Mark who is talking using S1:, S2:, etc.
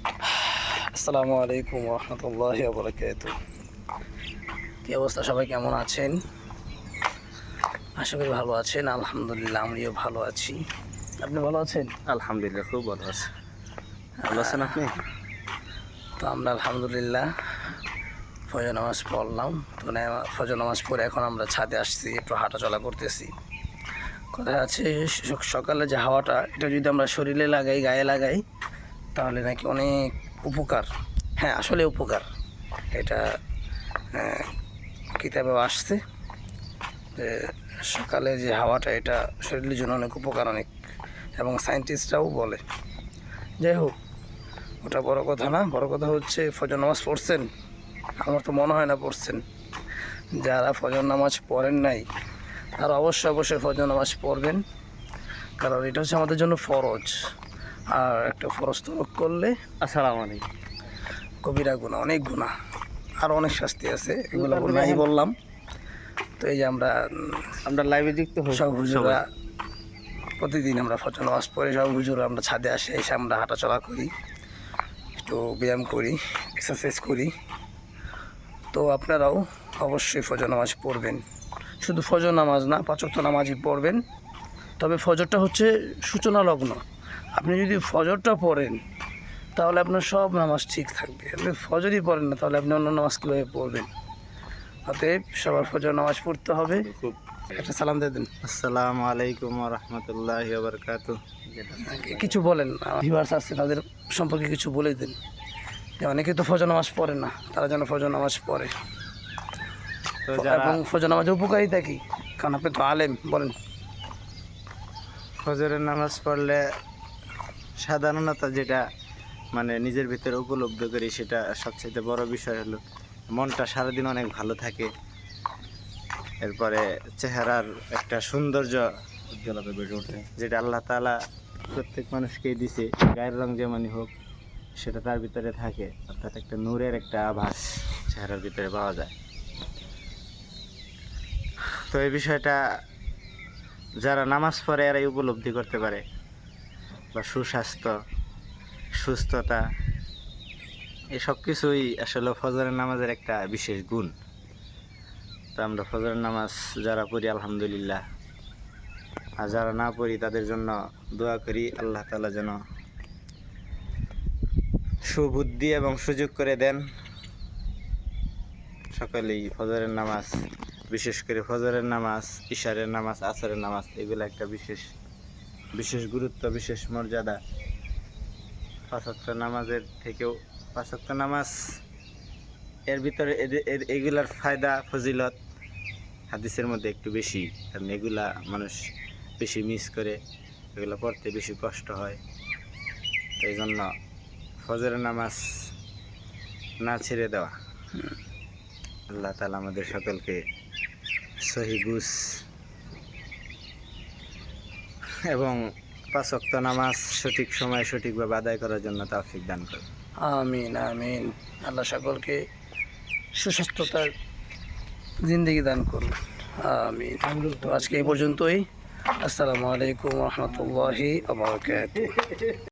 S1: আসসালামু আলাইকুম রহমতুল্লাহি ওয়া বারাকাতুহু। কী অবস্থা, সবাই কেমন আছেন? আশা করি ভালো আছেন। আলহামদুলিল্লাহ, আমিও ভালো আছি। আপনি ভালো আছেন?
S2: আলহামদুলিল্লাহ, খুব ভালো আছে। ভালো আছেন আপনি?
S1: তো আমরা আলহামদুলিল্লাহ ফজর নামাজ পড়লাম। তো ফজর নামাজ পড়ে এখন আমরা ছাদে আসছি, একটু হাঁটাচলা করতেছি। কথা আছে, সকালে যে হাওয়াটা, এটা যদি আমরা শরীরে লাগাই, গায়ে লাগাই, তাহলে নাকি অনেক উপকার। হ্যাঁ, আসলে উপকার। এটা কিতাবেও আসছে যে সকালে যে হাওয়াটা, এটা শরীরের জন্য অনেক উপকার, অনেক, এবং সায়েন্টিস্টরাও বলে। যাই হোক, ওটা বড় কথা না। বড় কথা হচ্ছে ফজর নামাজ পড়ছেন? আমার তো মনে হয় না পড়ছেন। যারা ফজর নামাজ পড়েন নাই, তারা অবশ্যই ফজর নামাজ পড়বেন, কারণ এটা হচ্ছে আমাদের জন্য ফরজ। আর একটা ফরজ তরক করলে
S2: আসসালামু আলাইকুম।
S1: কবিরা গুনাহ, অনেক গুনাহ, আর অনেক শাস্তি আছে, এগুলো নাই বললাম। তো এই যে
S2: আমরা লাইভে যুক্ত হই
S1: সব হুজুরা প্রতিদিন আমরা ফজর নামাজ পড়ে, সব হুজুরা আমরা ছাদে আসে, এসে আমরা হাঁটাচলা করি, একটু ব্যায়াম করি, এক্সারসাইজ করি। তো আপনারাও অবশ্যই ফজর নামাজ পড়বেন। শুধু ফজর নামাজ না, 5 ওয়াক্ত নামাজই পড়বেন। তবে ফজরটা হচ্ছে সূচনা লগ্ন। আপনি যদি ফজরটা পড়েন, তাহলে আপনার সব নামাজ ঠিক থাকবে। আপনি ফজরই পড়েন না, তাহলে আপনি অন্য নামাজ কীভাবে পড়বেন? অতএব সবার ফজর নামাজ পড়তে হবে।
S2: খুব।
S1: একটা সালাম দিয়ে দেন।
S2: আসসালামু আলাইকুম ওয়া রাহমাতুল্লাহি ওয়া বারাকাতুহু।
S1: কিছু বলেন, ভিউয়ার্স আছে, তাদের সম্পর্কে কিছু বলে দিন, যে অনেকে তো ফজর নামাজ পড়ে না, তারা যেন ফজর নামাজ পড়ে।
S2: তো যারা
S1: এবং ফজর নামাজের উপকারিতা কি? কারণ আপনি তো আলেম, বলেন।
S2: ফজরের নামাজ পড়লে সাধারণত যেটা নিজের ভিতরে উপলব্ধি করি, সেটা সবচেয়ে বড় বিষয় হলো মনটা সারাদিন অনেক ভালো থাকে। এরপরে চেহারার একটা সৌন্দর্য উজ্জ্বলতা বেড়ে ওঠে, যেটা আল্লাহ তাআলা প্রত্যেক মানুষকেই দিছে। গায়ের রং যেমনই হোক, সেটা তার ভিতরে থাকে, অর্থাৎ একটা নূরের একটা আভাস চেহারার ভিতরে পাওয়া যায়। তো এই বিষয়টা যারা নামাজ পড়ে এরাই উপলব্ধি করতে পারে, বা সুস্বাস্থ্য, সুস্থতা, এই সব কিছুই আসলে ফজরের নামাজের একটা বিশেষ গুণ। তো আমরা ফজরের নামাজ যারা পড়ি আলহামদুলিল্লাহ, আর যারা না পড়ি তাদের জন্য দোয়া করি, আল্লাহ তাআলা যেন সুবুদ্ধি এবং সুযোগ করে দেন। সকলেই ফজরের নামাজ, বিশেষ করে ফজরের নামাজ, ইশারের নামাজ, আসরের নামাজ, এগুলো একটা বিশেষ গুরুত্ব, বিশেষ মর্যাদা। 5 ওয়াক্ত নামাজের থেকেও 5 ওয়াক্ত নামাজ এর ভিতরে এগুলার ফায়দা ফজিলত হাদিসের মধ্যে একটু বেশি, কারণ এগুলা মানুষ বেশি মিস করে, এগুলো পড়তে বেশি কষ্ট হয়। তো এই জন্য ফজরের নামাজ না ছেড়ে দেওয়া। আল্লাহ তাআলা আমাদের সকলকে সহি বুঝ এবং 5 ওয়াক্ত নামাজ সঠিক সময়ে সঠিকভাবে আদায় করার জন্য তৌফিক দান করুন।
S1: আমিন আমিন। আল্লাহ সকলকে সুস্বাস্থ্যতার জিন্দেগি দান করুন। আমিন। তো আজকে এই পর্যন্তই। আসসালামু আলাইকুম রহমতুল্লাহি ওয়া বারাকাতুহু।